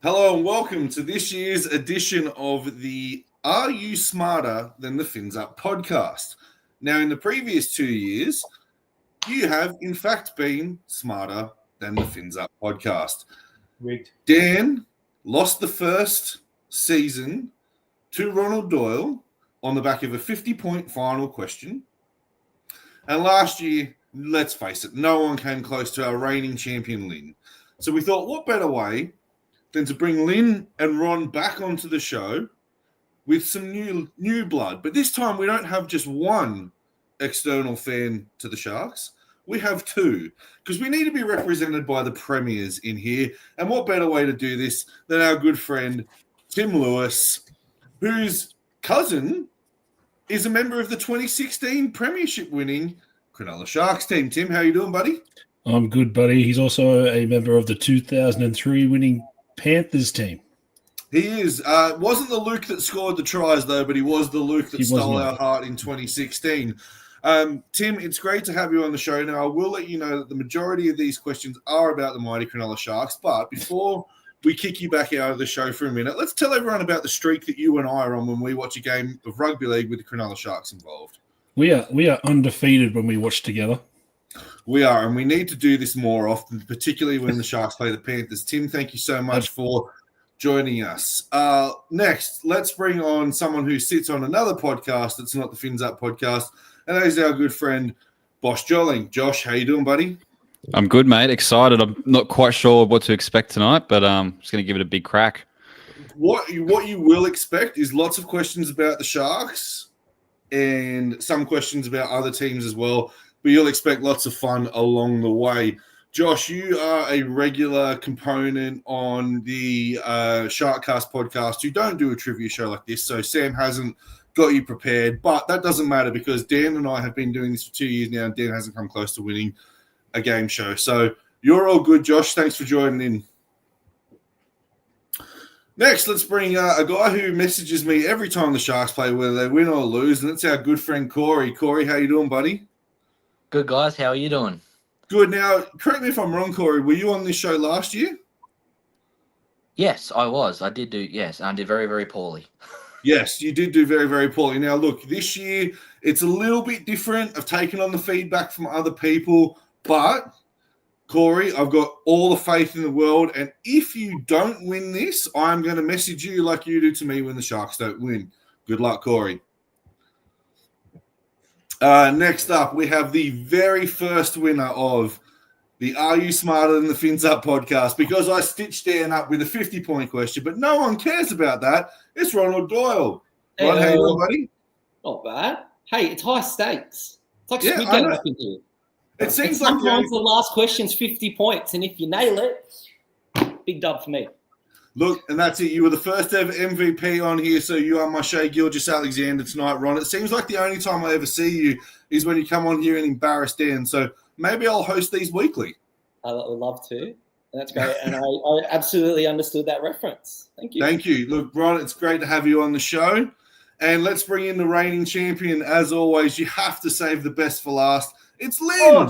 Hello and welcome to this year's edition of the Are You Smarter Than the Fins Up podcast. Now, in the previous 2 years, you have in fact been smarter than the Fins Up podcast. Rigged. Dan lost the first season to Ronald Doyle on the back of a 50-point final question. And last year, let's face it, no one came close to our reigning champion, Lynn. So we thought, what better way than to bring Lynn and Ron back onto the show with some new blood. But this time we don't have just one external fan to the Sharks. We have two, because we need to be represented by the premiers in here. And what better way to do this than our good friend Tim Lewis, whose cousin is a member of the 2016 premiership winning Cronulla Sharks team. Tim, how you doing, buddy? I'm good, buddy. He's also a member of the 2003 winning Panthers team. He is. Wasn't the Luke that scored the tries, though, but he was the Luke that stole our heart in 2016. Tim, it's great to have you on the show. Now, I will let you know that the majority of these questions are about the mighty Cronulla Sharks, but before we kick you back out of the show for a minute, let's tell everyone about the streak that you and I are on when we watch a game of rugby league with the Cronulla Sharks involved. We are undefeated when we watch together. We are, and we need to do this more often, particularly when the Sharks play the Panthers. Tim, thank you so much for joining us. Next, let's bring on someone who sits on another podcast that's not the Fins Up podcast, and that is our good friend, Bosch Jolling. Josh, how you doing, buddy? I'm good, mate. Excited. I'm not quite sure what to expect tonight, but just going to give it a big crack. What you will expect is lots of questions about the Sharks and some questions about other teams as well. But you'll expect lots of fun along the way. Josh, you are a regular component on the Sharkcast podcast. You don't do a trivia show like this, so Sam hasn't got you prepared. But that doesn't matter because Dan and I have been doing this for 2 years now, and Dan hasn't come close to winning a game show. So you're all good, Josh. Thanks for joining in. Next, let's bring a guy who messages me every time the Sharks play, whether they win or lose, and it's our good friend Corey. Corey, how you doing, buddy? Good, guys. How are you doing? Good. Now, correct me if I'm wrong, Corey. Were you on this show last year? Yes, I was. I did do, yes. And I did very, very poorly. Yes, you did do very, very poorly. Now, look, this year, it's a little bit different. I've taken on the feedback from other people. But, Corey, I've got all the faith in the world. And if you don't win this, I'm going to message you like you do to me when the Sharks don't win. Good luck, Corey. Next up, we have the very first winner of the Are You Smarter Than the Fins Up podcast, because I stitched Dan up with a 50-point question, but no one cares about that. It's Ronald Doyle. Hey, Ron, how you doing, buddy? Not bad. Hey, it's high stakes. It's like Yeah, Squid I Game know. up in here. It seems And like sometimes the last question's 50 points, and if you nail it, big dub for me. Look, and that's it. You were the first ever MVP on here, so you are my Shea Gilgeous-Alexander tonight, Ron. It seems like the only time I ever see you is when you come on here and embarrass Dan, so maybe I'll host these weekly. I would love to. And that's great. And I absolutely understood that reference. Thank you. Thank you. Look, Ron, it's great to have you on the show. And let's bring in the reigning champion. As always, you have to save the best for last. It's Lynn.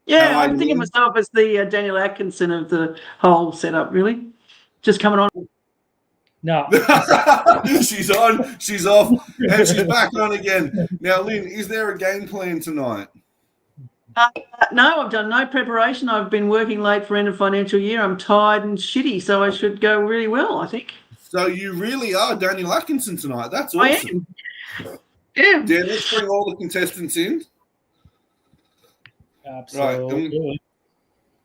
Yeah, How are I'm you, thinking Lynn? myself as the Daniel Atkinson of the whole setup, really. Just coming on. No. She's on, she's off, and she's back on again. Now, Lynn, is there a game plan tonight? No, I've done no preparation. I've been working late for end of financial year. I'm tired and shitty, so I should go really well, I think. So you really are Daniel Atkinson tonight. That's I awesome. am. Yeah. Dan, let's bring all the contestants in. Absolutely.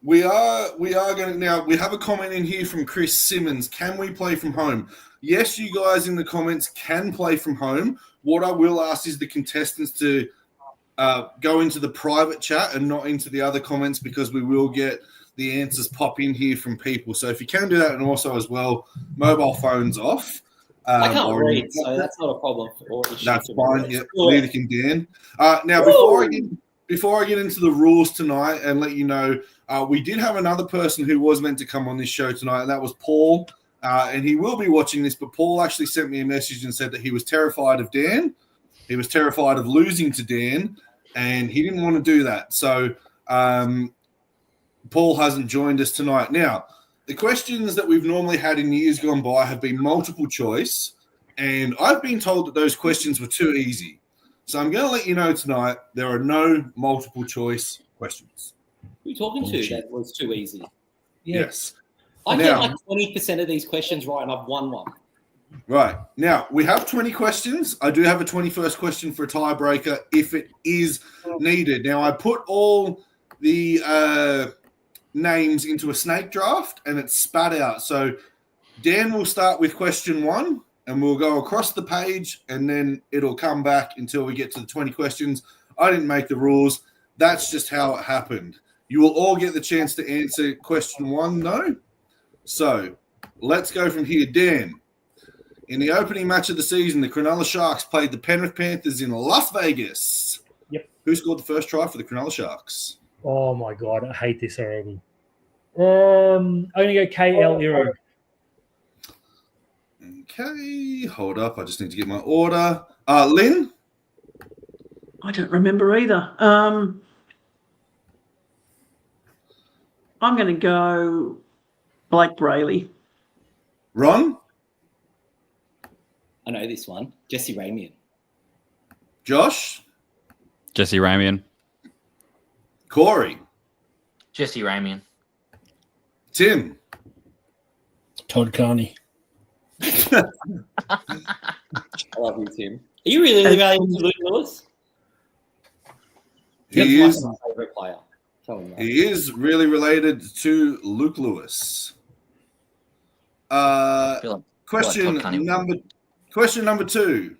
We are going to now. We have a comment in here from Chris Simmons. Can we play from home? Yes, you guys in the comments can play from home. What I will ask is the contestants to go into the private chat and not into the other comments, because we will get the answers pop in here from people. So if you can do that, and also as well, mobile phones off. I can't read, so that's not a problem. That's fine. Yeah, neither can Dan. Now, before I get into the rules tonight and let you know, we did have another person who was meant to come on this show tonight, and that was Paul. And he will be watching this, but Paul actually sent me a message and said that he was terrified of Dan. He was terrified of losing to Dan, and he didn't want to do that. So Paul hasn't joined us tonight. Now, the questions that we've normally had in years gone by have been multiple choice, and I've been told that those questions were too easy. So I'm going to let you know tonight there are no multiple choice questions. Who are you talking to? Bullshit. That was too easy. Yes. I Now- get like 20% of these questions right, and I've won one. Right. Now, we have 20 questions. I do have a 21st question for a tiebreaker if it is needed. Now, I put all the names into a snake draft and it's spat out. So Dan will start with question 1 and we'll go across the page and then it'll come back until we get to the 20 questions. I didn't make the rules. That's just how it happened. You will all get the chance to answer question 1, though. So let's go from here. Dan, in the opening match of the season, the Cronulla Sharks played the Penrith Panthers in Las Vegas. Yep. Who scored the first try for the Cronulla Sharks? Oh my god, I hate this already. I'm gonna go KL Iro. Okay, hold up. I just need to get my order. Lynn? I don't remember either. I'm going to go Blake Brayley. Ron? I know this one. Jesse Ramian. Josh? Jesse Ramian. Corey? Jesse Ramian. Tim? Todd Carney. I love you, Tim. Are you really related to Luke Lewis? He That's is, my favorite player. Tell him that. he is really related to Luke Lewis. I feel like Question Todd Cunningham. number 2.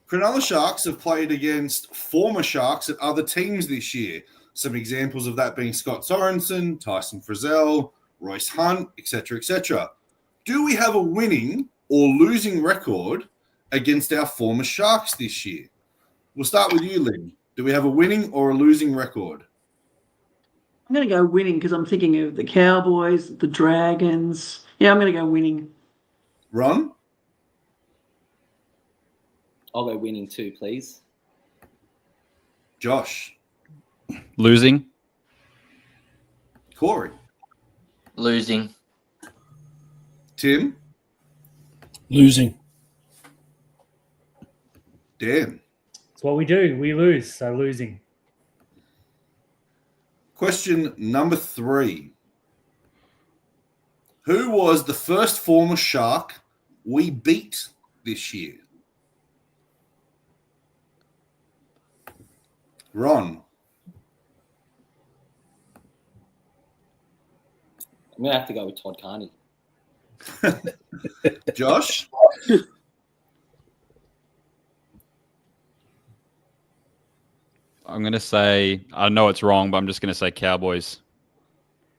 Cronulla Sharks have played against former Sharks at other teams this year. Some examples of that being Scott Sorensen, Tyson Frizzell, Royce Hunt, etc., etc. Do we have a winning or losing record against our former Sharks this year? We'll start with you, Lynn. Do we have a winning or a losing record? I'm going to go winning because I'm thinking of the Cowboys, the Dragons. Yeah, I'm going to go winning. Ron? I'll go winning too, please. Josh? Losing. Corey? Losing. Tim? Losing. Dan? It's what we do. We lose, so losing. Question number 3. Who was the first former Shark we beat this year? Ron? I'm going to have to go with Todd Carney. Josh? I'm going to say, I know it's wrong, but I'm just going to say Cowboys.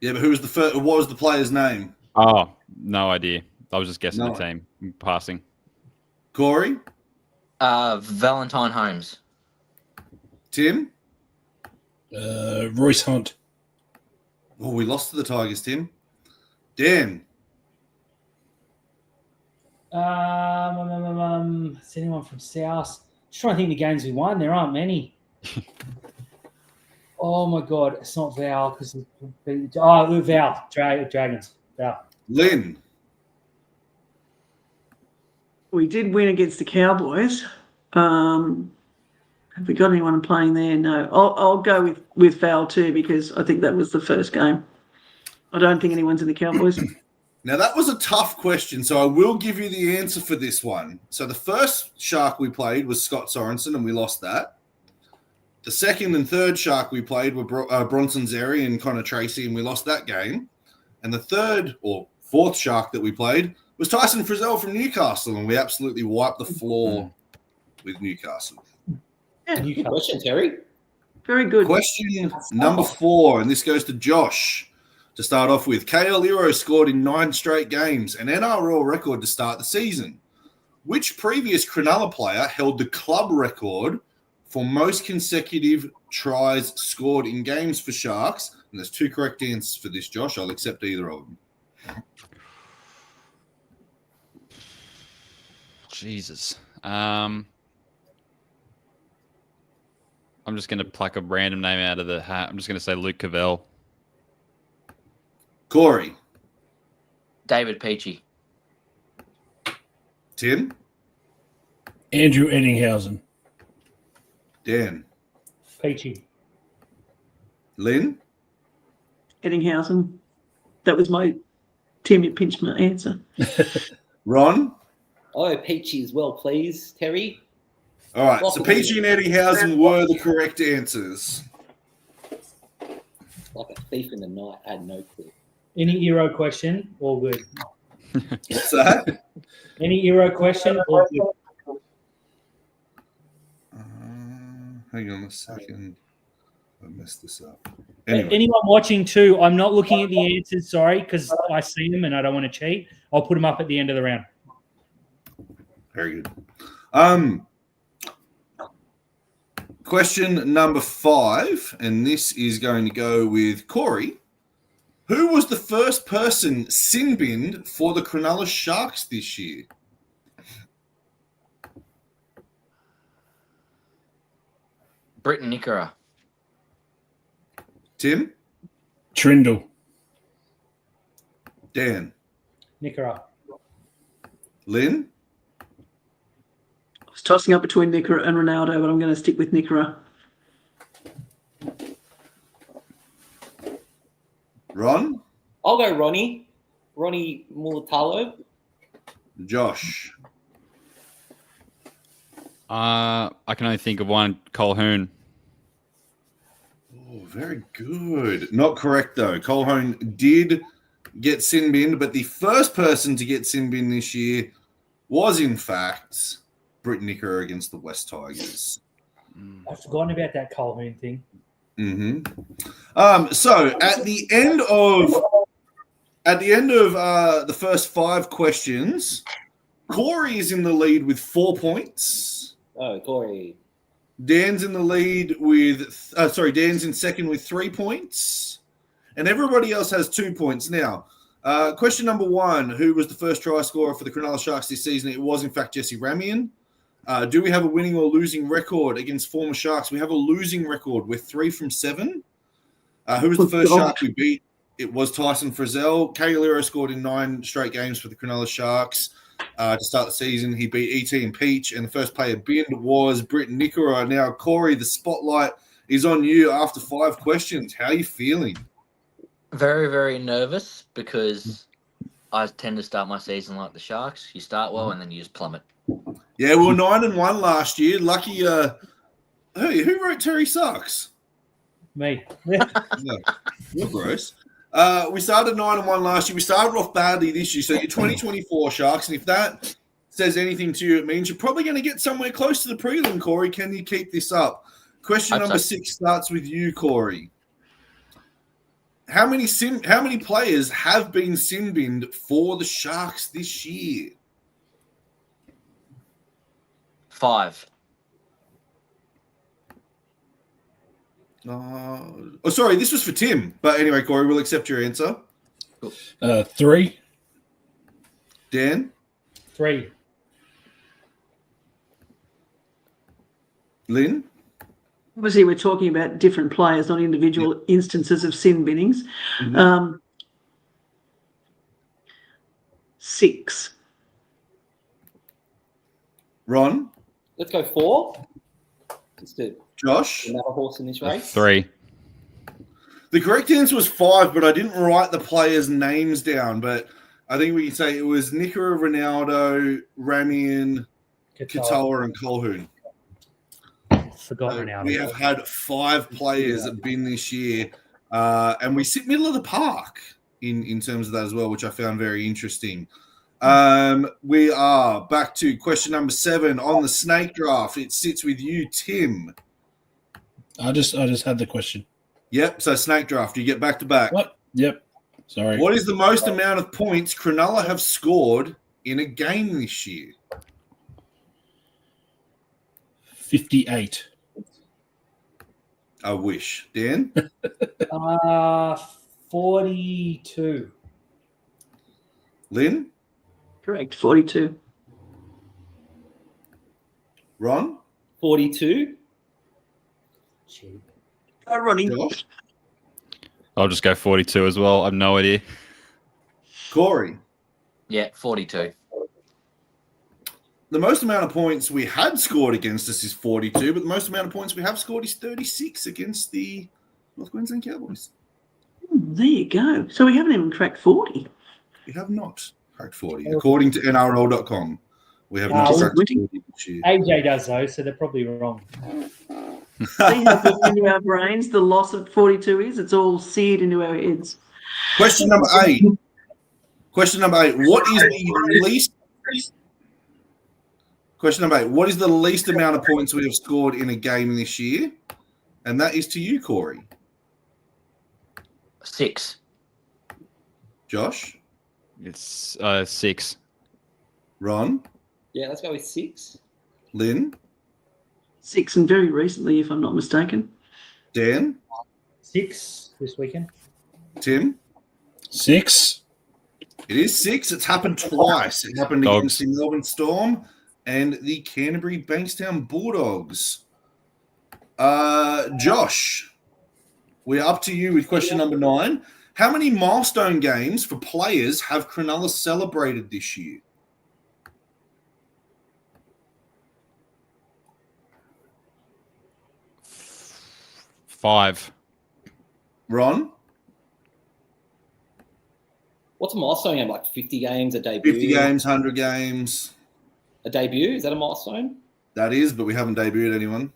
Yeah, but who was the first? What was the player's name? Oh, no idea. I was just guessing No. the team. Passing. Corey? Valentine Holmes. Tim? Royce Hunt. Oh, we lost to the Tigers, Tim. Dan? Is anyone from South? Just trying to think of the games we won. There aren't many. Oh my god, it's not Val because Val Dragons. Val. Lynn? We did win against the Cowboys. Have we got anyone playing there? No. I'll go with Val too because I think that was the first game. I don't think anyone's in the Cowboys. Now, that was a tough question, so I will give you the answer for this one. So the first Shark we played was Scott Sorensen, and we lost that. The second and third Shark we played were Bronson Zeri and Connor Tracy, and we lost that game. And the third or fourth Shark that we played was Tyson Frizzell from Newcastle, and we absolutely wiped the floor with Newcastle. Good question, Terry. Very good. Question number 4, and this goes to Josh. To start off with, KL Iro scored in 9 straight games, an NRL record to start the season. Which previous Cronulla player held the club record for most consecutive tries scored in games for Sharks? And there's 2 correct answers for this, Josh. I'll accept either of them. Jesus. I'm just going to pluck a random name out of the hat. I'm just going to say Luke Cavell. Corey, David Peachy. Tim, Andrew Eddinghausen. Dan, Peachy. Lynn, Eddinghausen. That was my Tim. You pinched my answer. Ron. Oh, Peachy as well, please, Terry. All right, so Peachy and Eddinghausen were the correct answers. Like a thief in the night. I had no clue. Any Euro question? All good. What's that? Any Euro question? All good. Hang on a second. I messed this up. Anyway, Anyone watching too, I'm not looking at the answers, sorry, because I see them and I don't want to cheat. I'll put them up at the end of the round. very good. Question number 5, and this is going to go with Corey. Who was the first person sin binned for the Cronulla Sharks this year? Britton Nickera. Tim, Trindle. Dan, Nickera. Lynn, I was tossing up between Nickera and Ronaldo, but I'm going to stick with Nickera. Ron, I'll go Ronnie. Ronnie Mulatalo. Josh, I can only think of one, Colhoun. Oh, very good. Not correct, though. Colhoun did get sin binned, but the first person to get sin binned this year was, in fact, Britton Nickera against the West Tigers. I've forgotten about that Colhoun thing. So at the end of the first 5 questions, Corey is in the lead with 4 points. Oh, Corey. Dan's in the lead with, Dan's in second with 3 points. And everybody else has 2 points. Now, question number 1, who was the first try scorer for the Cronulla Sharks this season? It was, in fact, Jesse Ramian. Do we have a winning or losing record against former Sharks? We have a losing record. We're 3 from 7. Who was the first Shark we beat? It was Tyson Frizzell. Cagliero scored in 9 straight games for the Cronulla Sharks. To start the season, he beat ET and Peach, and the first player binned was Britton Nickera. Now, Corey, the spotlight is on you after 5 questions. How are you feeling? Very, very nervous because I tend to start my season like the Sharks. You start well and then you just plummet. Yeah, we were 9-1 last year. Lucky. Hey, who wrote Terry Sucks? Me. No, you're gross. We started 9-1 last year. We started off badly this year. So you're 2024 Sharks, and if that says anything to you, it means you're probably going to get somewhere close to the prelim, Corey. Can you keep this up? Question number 6 starts with you, Corey. How many players have been sin binned for the Sharks this year? 5. Sorry, this was for Tim. But anyway, Corey, we'll accept your answer. 3. Dan? 3. Lynn? Obviously, we're talking about different players, not individual instances of sin binnings. 6. Ron? Let's go 4. Let's do Josh? another horse in this race. 3. The correct answer was 5, but I didn't write the players' names down. But I think we can say it was Nickera, Ronaldo, Ramian, Katoa, and Colhoun. Forgot Ronaldo. We have had 5 players that have been this year, and we sit middle of the park in terms of that as well, which I found very interesting. We are back to question number 7 on the snake draft. It sits with you, Tim. I just had the question. Yep. So snake draft, you get back to back. What? Yep. Sorry. What is the most amount of points Cronulla have scored in a game this year? 58. I wish. Dan? 42. Lynn? Correct, 42. Ron? 42. Cheap. Oh, Ronnie. Josh? I'll just go 42 as well. I have no idea. Corey? Yeah, 42. The most amount of points we had scored against us is 42, but the most amount of points we have scored is 36 against the North Queensland Cowboys. There you go. So we haven't even cracked 40. We have not cracked 40. According to NRL.com, we have not Oh, cracked 40 this year. AJ does though, so they're probably wrong. See how built into our brains the loss at 42 is? It's all seared into our heads. Question number 8. Question number 8. What is the least? Question number 8. What is the least amount of points we have scored in a game this year? And that is to you, Corey. 6. Josh, It's 6. Ron, Yeah, let's go with 6. Lynn, 6 and very recently, if I'm not mistaken. Dan, 6 this weekend. Tim. 6. It is 6. It's happened twice. It happened Dogs. against the Melbourne Storm and the Canterbury Bankstown Bulldogs. Josh, we're up to you with question number 9. How many milestone games for players have Cronulla celebrated this year? Five. Ron, What's a milestone game? Like 50 games, a debut? 50 games, 100 games. A debut? Is that a milestone? That is, but we haven't debuted anyone.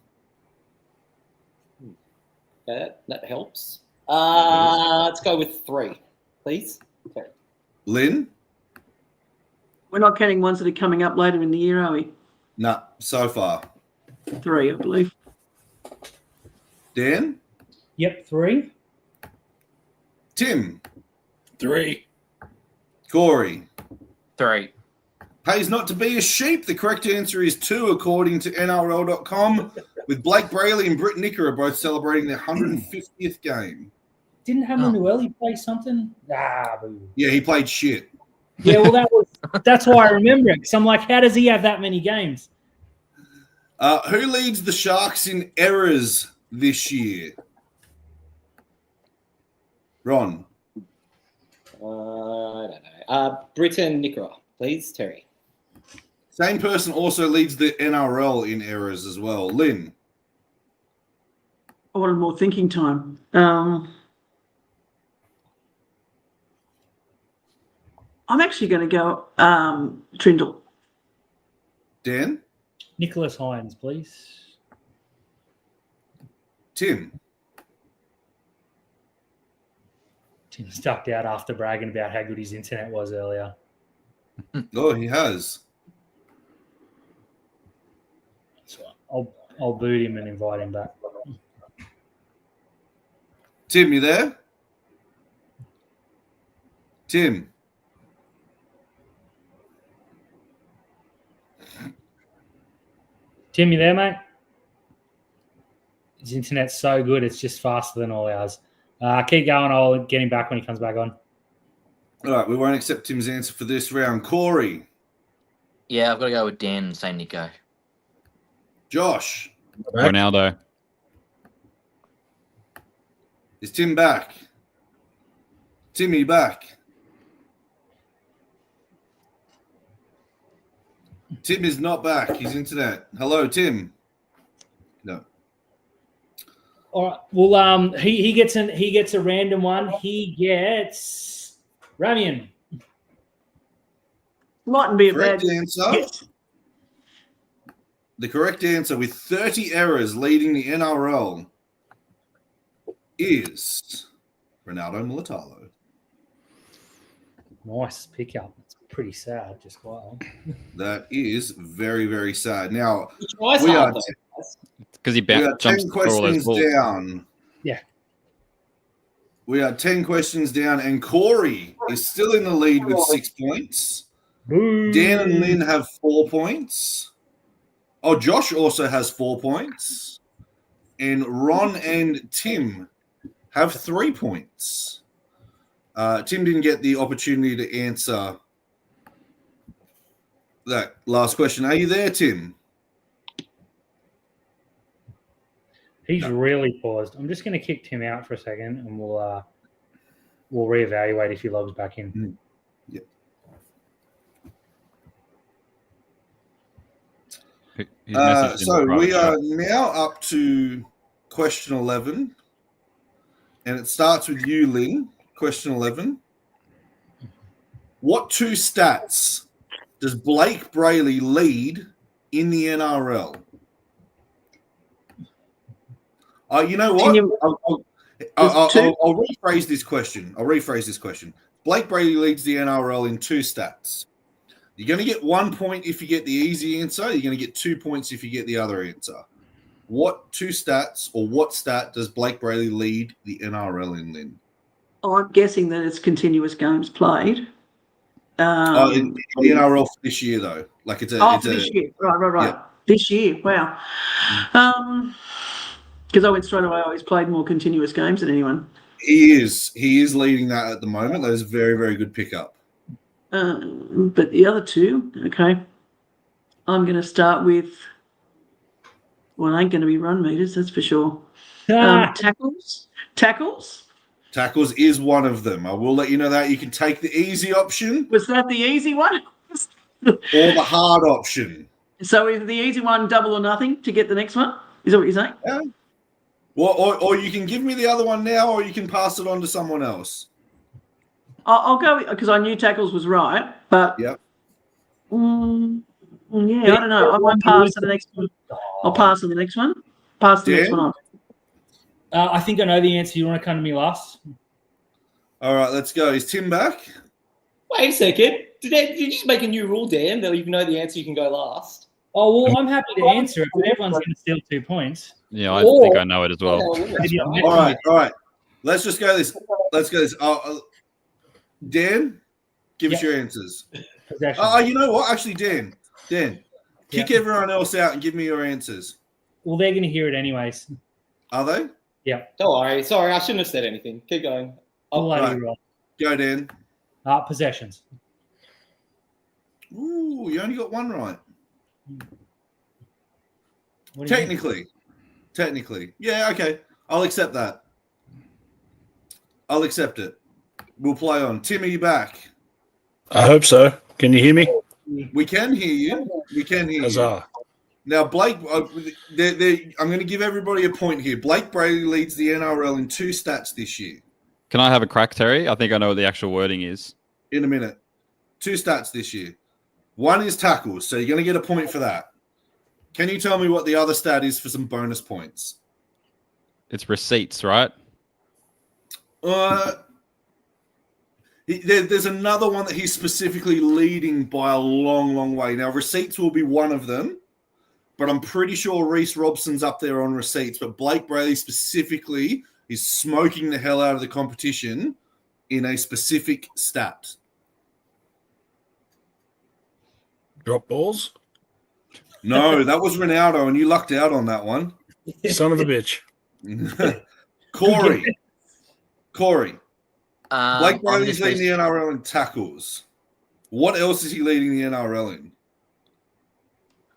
Yeah, that helps. Let's go with 3, please. Okay. Lynn? We're not counting ones that are coming up later in the year, are we? Nah, so far. 3, I believe. Dan? Yep, 3. Tim? 3. Corey? 3. Pays not to be a sheep. The correct answer is 2, according to NRL.com, with Blake Brayley and Britt Nicker both celebrating their 150th game. Didn't Manueli play something? Boo. Yeah, he played shit. Yeah, well, that's why I remember it. Because I'm like, how does he have that many games? Who leads the Sharks in errors this year? Ron? I don't know. Britton Nickera, please, Terry. Same person also leads the NRL in errors as well. Lynn? I wanted more thinking time. I'm actually going to go Trindle. Dan? Nicholas Hines, please. Tim? Tim stuck out after bragging about how good his internet was earlier. Oh, he has. So I'll boot him and invite him back. Tim, you there? Tim? Tim, you there, mate? His internet's so good, it's just faster than all ours. Keep going. I'll get him back when he comes back on. All right, we won't accept Tim's answer for this round. Corey? Yeah, I've got to go with Dan and say Nico. Josh? Ronaldo. Is Tim back? Timmy back? Tim is not back. His internet. Hello, Tim. No. All right. Well, he gets a random one. He gets Ramian. Mightn't be a Correct bad answer. Yes. The correct answer with 30 errors leading the NRL is Ronaldo Mulatalo. Nice pickup. It's pretty sad, just quietly. That is very, very sad. Now, He tries we are hard, though. Because he We are jumps 10 for all those questions balls. down. Yeah. We are 10 questions down, and Corey is still in the lead with 6 points. Boo. Dan and Lynn have 4 points. Oh, Josh also has 4 points. And Ron and Tim have 3 points. Tim didn't get the opportunity to answer that last question. Are you there, Tim? He's really paused. I'm just going to kick Tim out for a second, and we'll reevaluate if he logs back in. His message in the So private we chat. are now up to question 11, and it starts with you, Lynn. Question 11. What two stats does Blake Brayley lead in the NRL? You know what? I'll rephrase this question. Blake Brayley leads the NRL in two stats. You're going to get 1 point if you get the easy answer. You're going to get 2 points if you get the other answer. What two stats or what stat does Blake Brayley lead the NRL in, Lynn? I'm guessing that it's continuous games played. In the NRL for this year, though. Like it's for this year. Right. Yeah. This year. Wow. Because I went straight away. He's played more continuous games than anyone. He is leading that at the moment. That is a very, very good pickup. But the other two, okay. I'm going to start with. Well, it ain't going to be run meters, that's for sure. Tackles. Tackles is one of them. I will let you know that. You can take the easy option Was that the easy one? or the hard option. So is the easy one double or nothing to get the next one? Is that what you're saying? Yeah. Well, or you can give me the other one now, or you can pass it on to someone else. I'll go because I knew tackles was right, but Yep. yeah, I don't know. I might pass to the next one. I'll pass to the next one. Pass the next Dan? one on. I think I know the answer. You want to come to me last? All right, let's go. Is Tim back? Wait a second. Did you just make a new rule, Dan, that if you know the answer, you can go last? Oh, well, I'm happy to answer it, but everyone's going to steal 2 points. Yeah, I think I know it as well. All right. Let's just go this. Dan, give us your answers. Possession. You know what? Actually, Dan, kick everyone else out and give me your answers. Well, they're going to hear it anyways. Are they? Don't worry. Sorry, I shouldn't have said anything. Keep going. I'll let right. you roll. Go, Dan. Possessions. Ooh, you only got one right. What do you mean? Technically. Yeah, okay. I'll accept that. I'll accept it. We'll play on. Tim, are you back? I hope so. Can you hear me? We can hear you. Huzzah. Now, Blake, I'm going to give everybody a point here. Blake Brayley leads the NRL in two stats this year. Can I have a crack, Terry? I think I know what the actual wording is. In a minute. Two stats this year. One is tackles, so you're going to get a point for that. Can you tell me what the other stat is for some bonus points? It's receipts, right? There's another one that he's specifically leading by a long, long way. Now, receipts will be one of them, but I'm pretty sure Reece Robson's up there on receipts. But Blake Brayley specifically is smoking the hell out of the competition in a specific stat. Drop balls? No, that was Ronaldo, and you lucked out on that one. Son of a bitch. Corey. Blake On Brayley's this leading the list, NRL in tackles. What else is he leading the NRL in?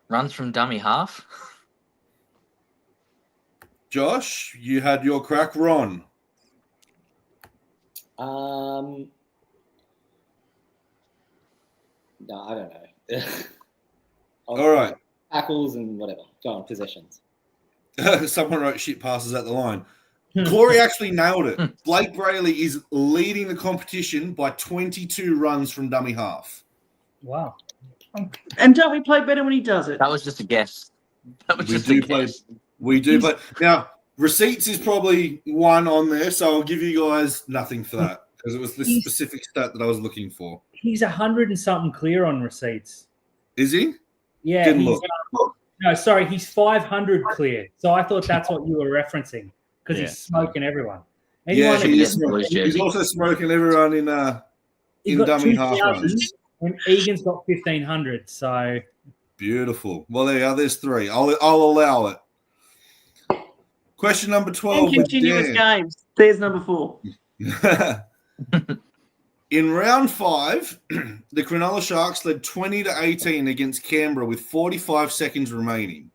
runs from dummy half. Josh, you had your crack. Ron. No, I don't know. All right. Tackles and whatever. Go on, possessions. Someone wrote shit passes at the line. Corey actually nailed it. Blake Brayley is leading the competition by 22 runs from dummy half. Wow. And don't we play better when he does it? That was just a guess. That was We just do a play. guess. We do, but now receipts is probably one on there, so I'll give you guys nothing for that because it was the specific stat that I was looking for. He's 100 and something clear on receipts. Is he? Yeah. Didn't he's, look. No, sorry, he's 500 clear. So I thought that's what you were referencing because Yeah. he's smoking everyone. Yeah, Anyone he that is. gets- Blues He's jersey. also smoking everyone in he's got dummy half 2,000 runs. and Egan's got 1,500. So Beautiful. Well, there you are. There's three. I'll allow it. Question number 12. And with continuous Dan. games. There's number 4. In round 5, the Cronulla Sharks led 20-18 against Canberra with 45 seconds remaining.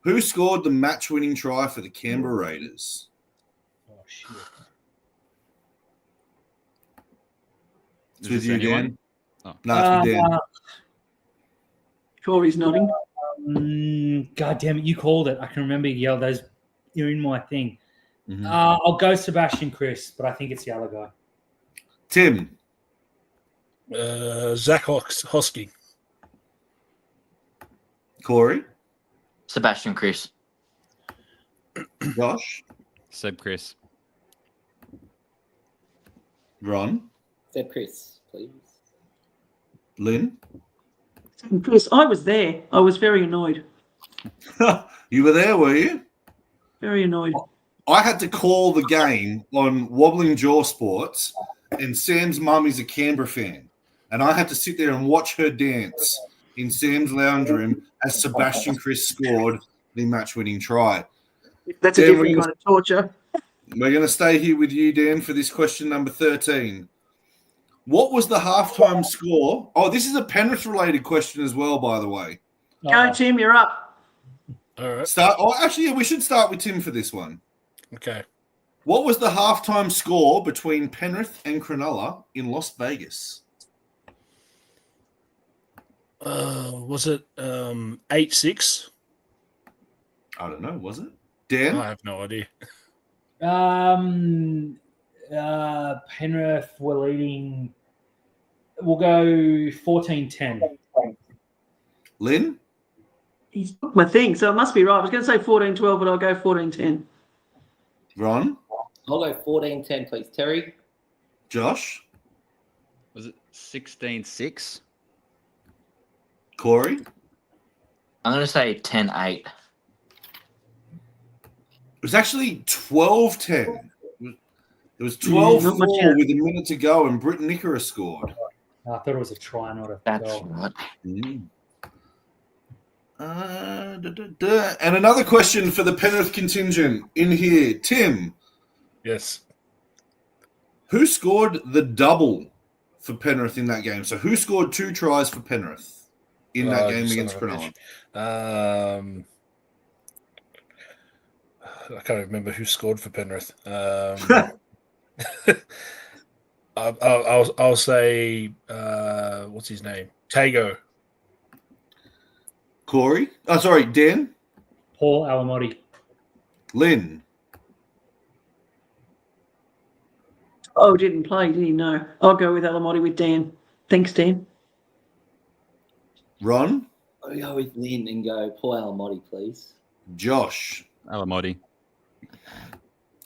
Who scored the match-winning try for the Canberra Raiders? oh shit. It's Is with this you, anyone? Dan. Oh. No, it's with Dan. Corey's nodding. God damn it, you called it. I can remember you yelled those. You're in my thing. Mhm. I'll go Sebastian Chris, but I think it's the other guy. Tim, Zach Hosking. Corey, Sebastian Chris. Josh, Seb Chris. Ron, Said Chris, please. Lynn. Chris, I was there. I was very annoyed. You were there, were you? Very annoyed. I had to call the game on Wobbling Jaw Sports, and Sam's mum is a Canberra fan. And I had to sit there and watch her dance in Sam's lounge room as Sebastian Chris scored the match-winning try. That's a Dan, different kind of torture. We're going to stay here with you, Dan, for this question number 13. What was the halftime score? Oh, this is a Penrith-related question as well, by the way. Go, Tim, you're up. All right. Actually, we should start with Tim for this one. Okay. What was the halftime score between Penrith and Cronulla in Las Vegas? Was it 8-6? I don't know, was it? Dan? I have no idea. Penrith were leading. We'll go 14-10. Lynn? He took my thing, so it must be right. I was going to say 14-12, but I'll go 14-10. Ron? I'll go 14-10, please. Terry? Josh? Was it 16-6? Corey? I'm going to say 10-8. It was actually 12-10. It was 12-4 not much yet. with a minute to go, and Britt Nickera scored. I thought it was a try, not a That's goal. right. And another question for the Penrith contingent in here. Tim, Yes. who scored the double for Penrith in that game? So who scored 2 tries for Penrith in that game Son against of a Cronulla? bitch. I can't remember who scored for Penrith. I'll say what's his name? Tago. Corey? Oh, sorry, Dan? Paul Alamotti. Lynn? Oh, didn't play, did he? No. I'll go with Alamotti with Dan. Thanks, Dan. Ron? I'll go with Lynn and go Paul Alamotti, please. Josh? Alamotti.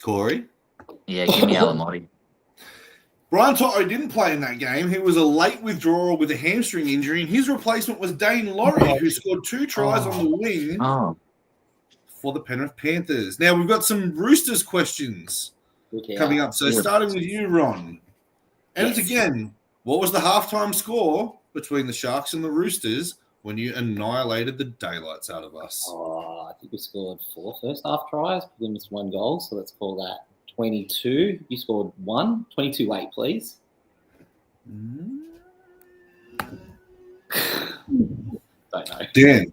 Corey? Yeah, give me Alamotti. Brian Toto didn't play in that game. He was a late withdrawal with a hamstring injury, and his replacement was Dane Laurie, who scored 2 tries on the wing Oh, for the Penrith Panthers. Now, we've got some Roosters questions coming up. So starting with you, Ron. And it's again, what was the halftime score between the Sharks and the Roosters when you annihilated the daylights out of us? Oh, I think we scored 4 first half tries. We missed 1 goal, so let's call that 22. You scored 1. 22-8, please. Don't know. Dan.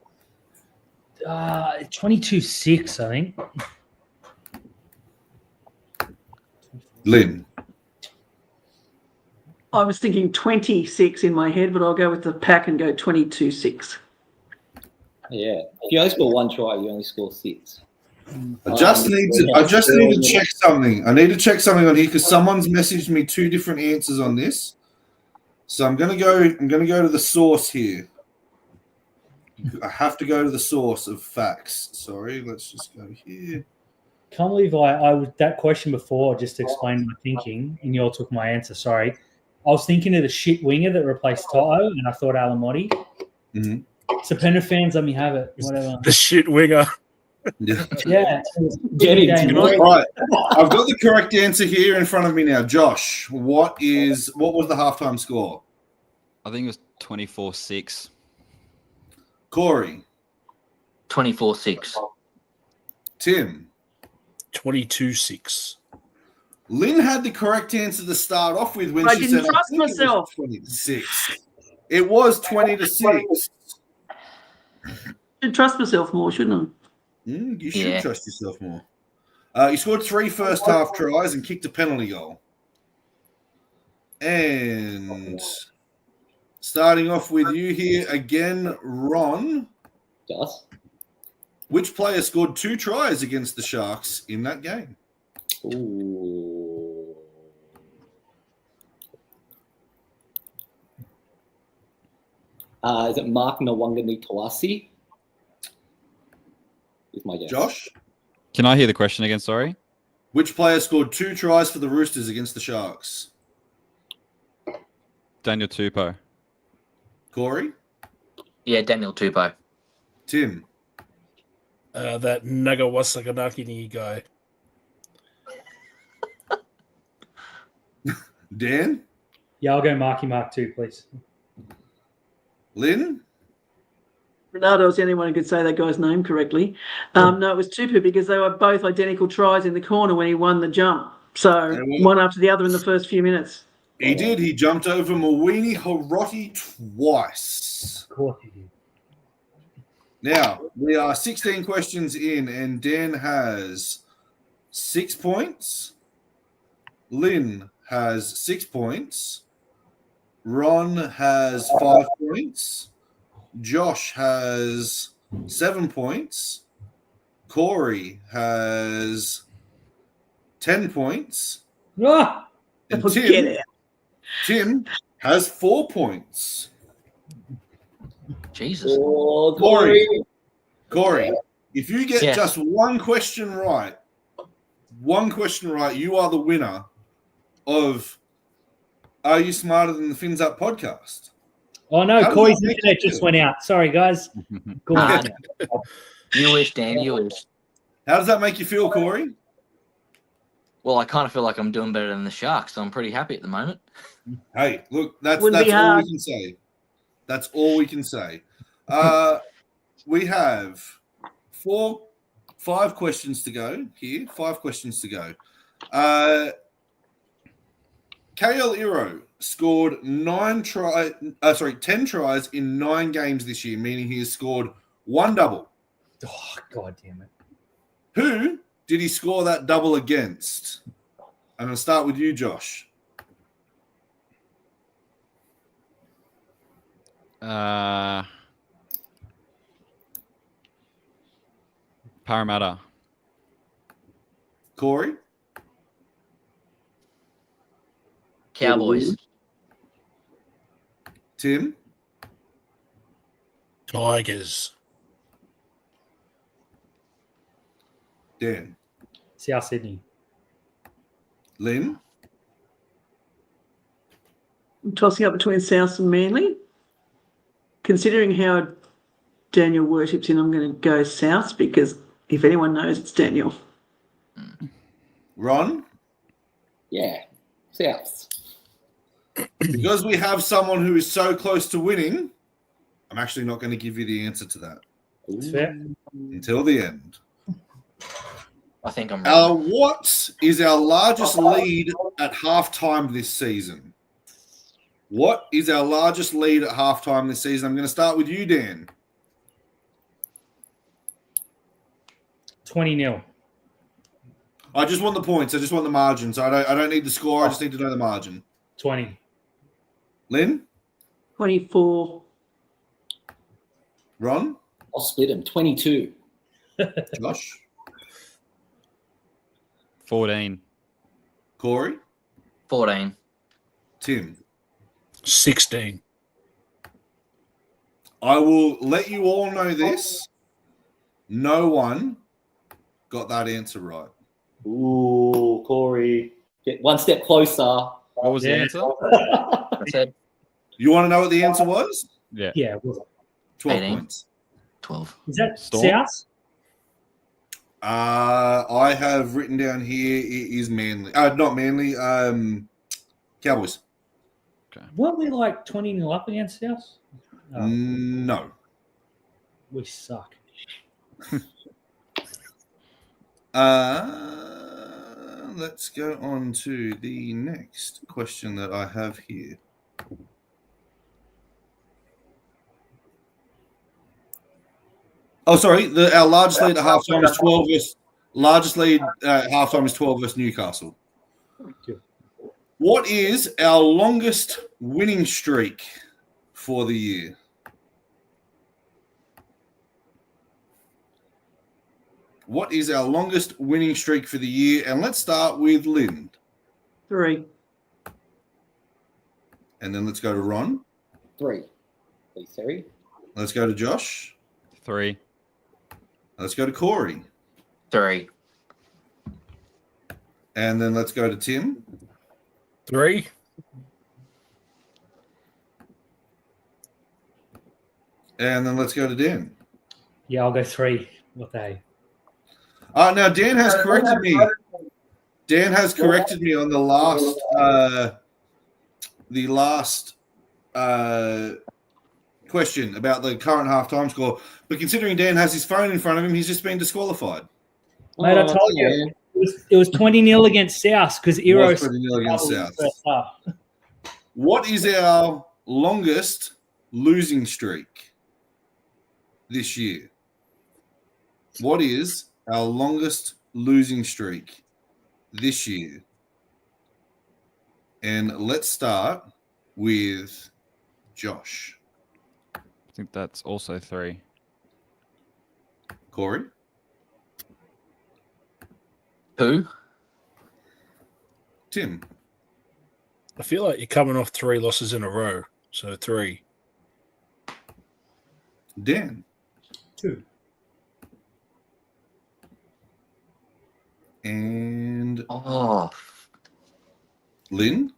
22-6, I think. Lynn. I was thinking 26 in my head, but I'll go with the pack and go 22-6. Yeah. If you only score 1 try, you only score 6. I just need to check something. I need to check something on here because someone's messaged me 2 different answers on this. So I'm gonna go to the source here. I have to go to the source of facts. Sorry, let's just go here. Can't believe I was that question before just to explain my thinking, and you all took my answer. Sorry. I was thinking of the shit winger that replaced Toto, and I thought Alamotti. Mhm. So Penrith fans, let me have it. Whatever. The shit winger. Yeah. Yeah. Get him, Game Tim. one. Right. I've got the correct answer here in front of me now. Josh, what was the halftime score? I think it was 24-6. Corey, 24-6. Tim, 22-6. Lynn had the correct answer to start off with when I she didn't said trust I think it was myself. 20-6. It was 20-6. Should trust myself more, shouldn't You should Yeah. trust yourself more. You scored 3 first half tries and kicked a penalty goal. And starting off with you here again, Ron. Just. Which player scored 2 tries against the Sharks in that game? Ooh. Is it Mark Nawangani-Tawasi? Is my guess. Josh? Can I hear the question again? Sorry. Which player scored 2 tries for the Roosters against the Sharks? Daniel Tupou. Corey? Yeah, Daniel Tupou. Tim? That Nagawasakanakini guy. Dan? Yeah, I'll go Marky Mark too, please. Lynn? Ronaldo was the only one who could say that guy's name correctly. No, it was Tupu because they were both identical tries in the corner when he won the jump. So one after the other in the first few minutes. He did. He jumped over Mawini Hiroti twice. Of course you did. Now, we are 16 questions in, and Dan has 6 points. Lynn has 6 points. Ron has 5 points. Josh has 7 points. Corey has 10 points. Ah! And Forget Tim has 4 points. Jesus. Oh, Corey, if you get Yes. just one question right, you are the winner of Are You Smarter Than the Fins Up podcast? Oh How no, does Corey's that make internet you just feel? went out. Sorry, guys. Go on. You wish, Dan. You wish. How does that make you feel, Corey? Well, I kind of feel like I'm doing better than the Sharks, so I'm pretty happy at the moment. Hey, look, that's Wouldn't be all hard. we can say. That's all we can say. We have 5 questions to go here. 5 questions to go. KL Iro scored 10 tries in 9 games this year, meaning he has scored 1 double. Oh, God damn it. Who did he score that double against? I'm going to start with you, Josh. Parramatta. Corey? Cowboys. Tim? Tigers. Dan? South Sydney. Lynn? I'm tossing up between South and Manly. Considering how Daniel worships him, I'm going to go South because if anyone knows, it's Daniel. Ron? Yeah. South. Because we have someone who is so close to winning, I'm actually not going to give you the answer to that It's fair. until the end. I think I'm right. What is our largest lead at halftime this season? What is our largest lead at halftime this season? I'm going to start with you, Dan. 20-0. I just want the points. I just want the margin. So I don't need the score. I just need to know the margin. 20. Lynn? 24. Ron? I'll split him. 22. Josh? 14. Corey? 14. Tim? 16. I will let you all know this. No one got that answer right. Ooh, Corey. Get one step closer. What was the Yeah. answer? I said You want to know what the answer was? Yeah. Yeah. Well, 12 18. points. 12. is that Storm? South? I have written down here it is Manly. Not Manly. Cowboys. Weren't we like 20-0 up against South? Oh, No. we suck. Let's go on to the next question that I have here. Oh, sorry. Our largest lead at halftime is 12 versus largest lead at halftime is 12 versus Newcastle. Good. What is our longest winning streak for the year? What is our longest winning streak for the year? And let's start with Lynn. 3. And then let's go to Ron. 3. Please, Terry. Let's go to Josh. 3. Let's go to Corey. 3. And then let's go to Tim. 3. And then let's go to Dan. Yeah, I'll go 3. What the heck? Now Dan has corrected me. Dan has corrected me on the last question about the current halftime score. But considering Dan has his phone in front of him, he's just been disqualified. Mate, I told you. It was 20-0 against South because It was Eros. 20-0 against South. First half. What is our longest losing streak this year? What is our longest losing streak this year? And let's start with Josh. I think that's also 3. Corey? 2. Tim? I feel like you're coming off 3 losses in a row. So 3. Dan? 2. And Oh, Lynn?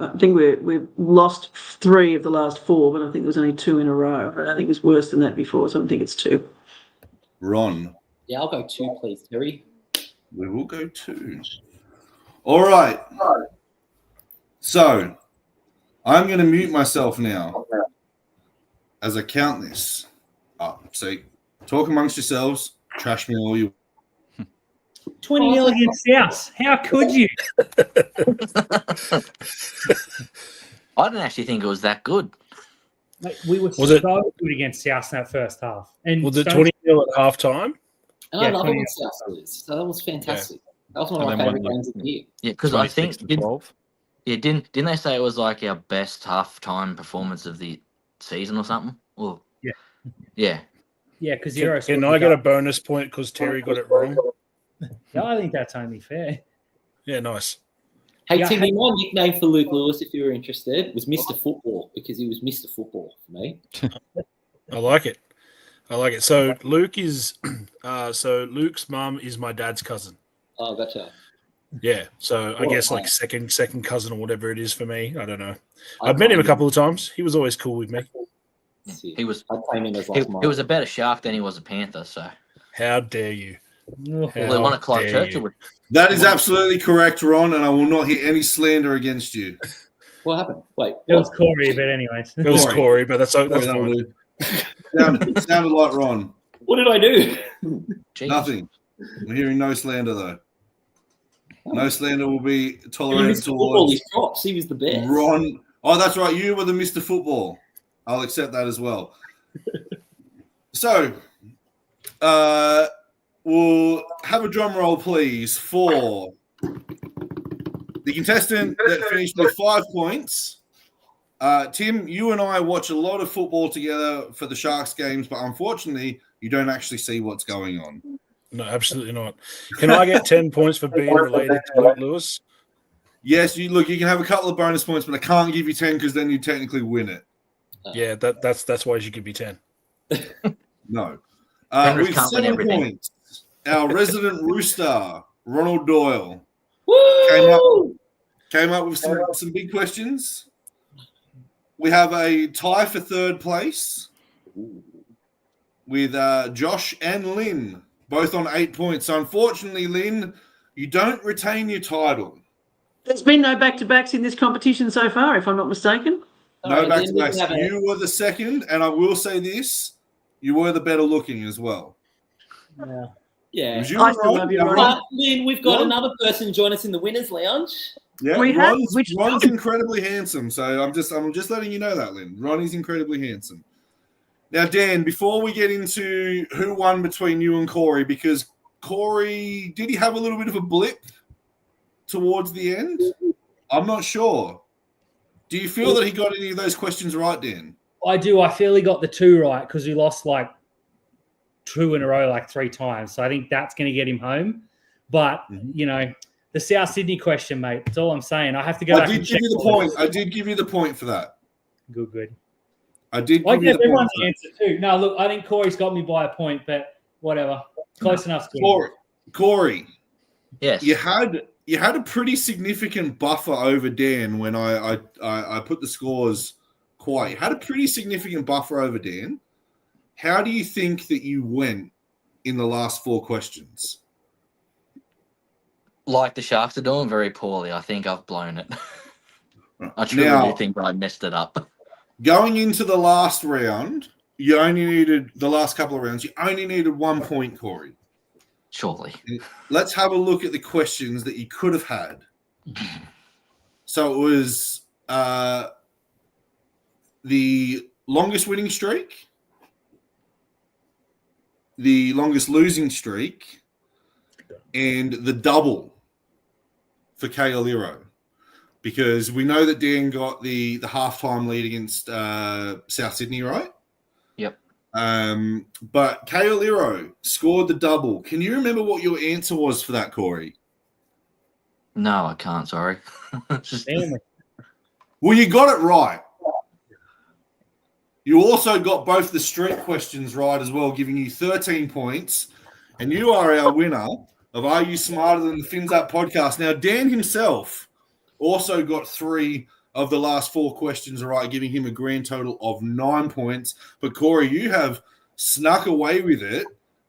I think we've lost 3 of the last 4, but I think there was only 2 in a row. I think it was worse than that before, so I think it's 2. Ron? Yeah, I'll go 2, please, Terry. We will go 2. All right. So I'm going to mute myself now as I count this up. So talk amongst yourselves. Trash me all you. 20-0 against South. How could you? I didn't actually think it was that good. Mate, we were Was so it- good against South in that first half. And Was it don't- 20-0 at halftime? And Yeah, I love it 20 when South lose. So that was fantastic. That was one And of my then favourite one- games of the year. Yeah, because I 26 think to 12. didn't they say it was like our best halftime performance of the season or something? Well, Yeah. yeah. Yeah, because Eros. Can I get a bonus point because Terry got it wrong? Yeah, I think that's only fair. Yeah, nice. Hey, Yeah, Timmy, my nickname for Luke Lewis, if you were interested, was Mr. Football because he was Mr. Football for me. I like it. So Luke is, so Luke's mum is my dad's cousin. Oh, gotcha. Yeah. So I Oh, guess like nice. second cousin or whatever it is for me. I don't know. I've met him a couple of times. He was always cool with me. He was I claim him as he, like my. he was a better Shark than he was a Panther. So How dare you? Oh, How well, they want to Clive dare Churchill you. would. That is absolutely correct, Ron, and I will not hear any slander against you. What happened? Wait. It was Corey, but anyways. It was Corey. Corey, but that's Sorry, fine. that'll do. Sounded like Ron. What did I do? Jeez. Nothing. I'm hearing no slander, though. No slander will be He tolerated missed all towards these props. He was the best. Ron. Oh, that's right. You were the Mr. Football. I'll accept that as well. So, we'll have a drum roll, please, for the contestant that finished with 5 points. Tim, you and I watch a lot of football together for the Sharks games, but unfortunately, you don't actually see what's going on. No, absolutely not. Can I get 10 points for being related to Luke Lewis? Yes, you can have a couple of bonus points, but I can't give you 10 because then you technically win it. Yeah, that's why she could be 10. No. Penrith With can't win 7 everything. points, our resident rooster, Ronald Doyle, Woo! came up with some big questions. We have a tie for 3rd place with Josh and Lynn, both on 8 points. So unfortunately, Lynn, you don't retain your title. There's been no back-to-backs in this competition so far, if I'm not mistaken. No Sorry, back-to-backs. didn't have a- You were the second, and I will say this, you were the better looking as well. Yeah. It Yeah. was you I and still Ron. love you, Now, Ron. But Lynn, we've got Ron? another person join us in the winners' lounge. Yeah, We have, Ron's incredibly handsome. So I'm just letting you know that, Lynn. Ron is incredibly handsome. Now, Dan, before we get into who won between you and Corey, because Corey, did he have a little bit of a blip towards the end? I'm not sure. Do you feel that he got any of those questions right, Dan? I do. I feel he got the 2 right because he lost like two in a row like 3 times. So I think that's going to get him home. But, you know, the South Sydney question, mate, that's all I'm saying. I have to go I back did and give check you the all point. this. I did give you the point for that. Good. I did I give you guess the point. everyone's for that. answer too. No, look, I think Corey's got me by a point, but whatever. Close enough. Corey, Yes. you had a pretty significant buffer over Dan when I put the scores quite. You had a pretty significant buffer over Dan. How do you think that you went in the last 4 questions? Like the Sharks are doing very poorly. I think I've blown it. I truly Now- do think I messed it up. Going into the last round, you only needed the last couple of rounds. You only needed 1 point, Corey. Surely. Let's have a look at the questions that you could have had. So it was the longest winning streak, the longest losing streak, and the double for Kaoliro. Because we know that Dan got the halftime lead against South Sydney, right? Yep. But Kaoliro scored the double. Can you remember what your answer was for that, Corey? No, I can't. Sorry. Just- Well, you got it right. You also got both the street questions right as well, giving you 13 points. And you are our winner of Are You Smarter Than the Fins Up podcast. Now, Dan himself also got 3 of the last 4 questions right, giving him a grand total of 9 points. But, Corey, you have snuck away with it.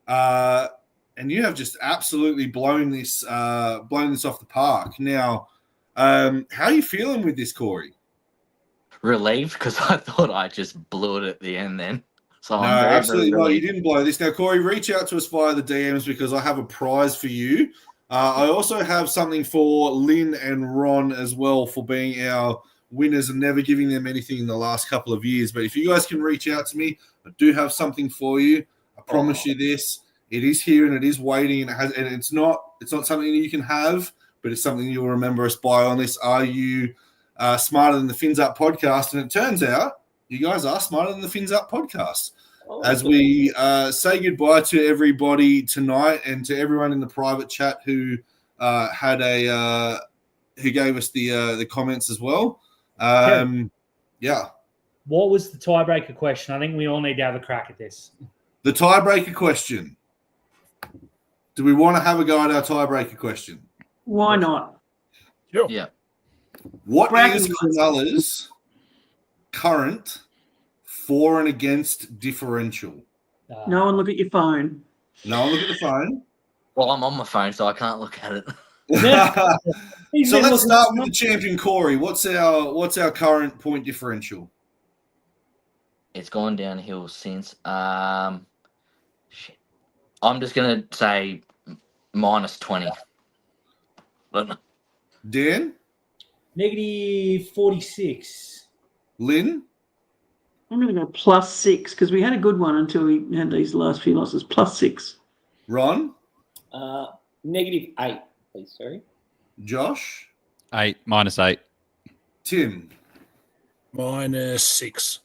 And you have just absolutely blown this off the park. Now, how are you feeling with this, Corey? relieved because I thought I just blew it at the end then. So No, I'm very, absolutely very not. You relieved. didn't blow this. Now, Corey, reach out to us via the DMs because I have a prize for you. I also have something for Lynn and Ron as well for being our winners and never giving them anything in the last couple of years. But if you guys can reach out to me, I do have something for you. I promise you this. It is here and it is waiting, and it's not something that you can have, but it's something you'll remember us by on this Are You Smarter Than the Fins Up podcast? And it turns out you guys are smarter than the Fins Up podcast. As we say goodbye to everybody tonight and to everyone in the private chat who who gave us the comments as well. Yeah. What was the tiebreaker question? I think we all need to have a crack at this. The tiebreaker question. Do we want to have a go at our tiebreaker question? Why not? Yeah. What Bragging is Cronulla's current for and against differential? No one look at your phone. No one look at the phone. Well, I'm on my phone, so I can't look at it. So let's start with the champion, Corey. What's our current point differential? It's gone downhill since. Shit. I'm just gonna say minus 20. But no. Dan? Negative 46. Lynn? I'm going to go +6 because we had a good one until we had these last few losses. +6. Ron? -8, please, sorry. Josh? 8, -8. Tim? -6.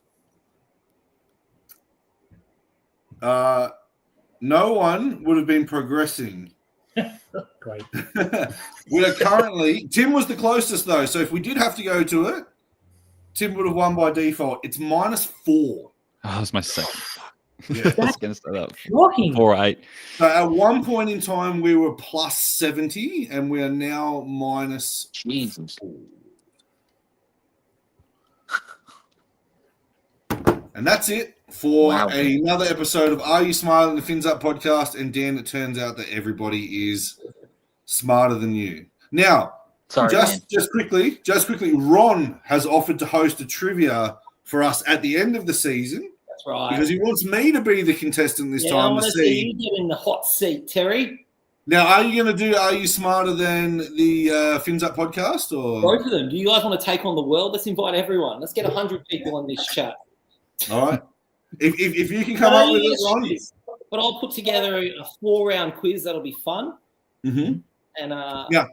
No one would have been progressing. Great. We are currently Tim was the closest though, so if we did have to go to it, Tim would have won by default. It's -4. Oh, that was my second. Yeah. I was going to say that. Shocking. 4 or 8. So at one point in time we were +70 and we are now -4. Jesus. And that's it for Wow. another episode of Are You Smarter Than the Fins Up podcast? And Dan, it turns out that everybody is smarter than you. Now, Sorry, man. just quickly, Ron has offered to host a trivia for us at the end of the season That's right. because he wants me to be the contestant this I time want to to see see. you get in the hot seat, Terry. Now, are you going to do Are You Smarter Than the Fins Up podcast? Or Both of them. Do you guys want to take on the world? Let's invite everyone. Let's get 100 people on this chat. all right? If you can come up with it, Ron. But I'll put together a 4-round quiz that'll be fun. Mhm. And Yeah.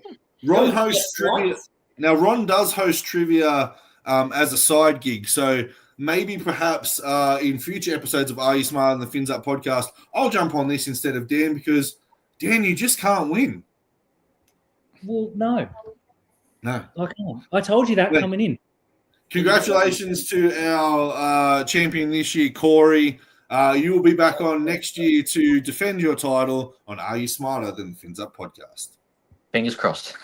Ron those hosts get right. trivia. Now, Ron does host trivia as a side gig. So maybe perhaps in future episodes of Are You Smarter Than the Fins Up podcast, I'll jump on this instead of Dan, because Dan, you just can't win. Well, no, No. I can't. I told you that Wait. coming in. Congratulations to our champion this year, Corey. You will be back on next year to defend your title on Are You Smarter Than the Fins Up podcast. Fingers crossed.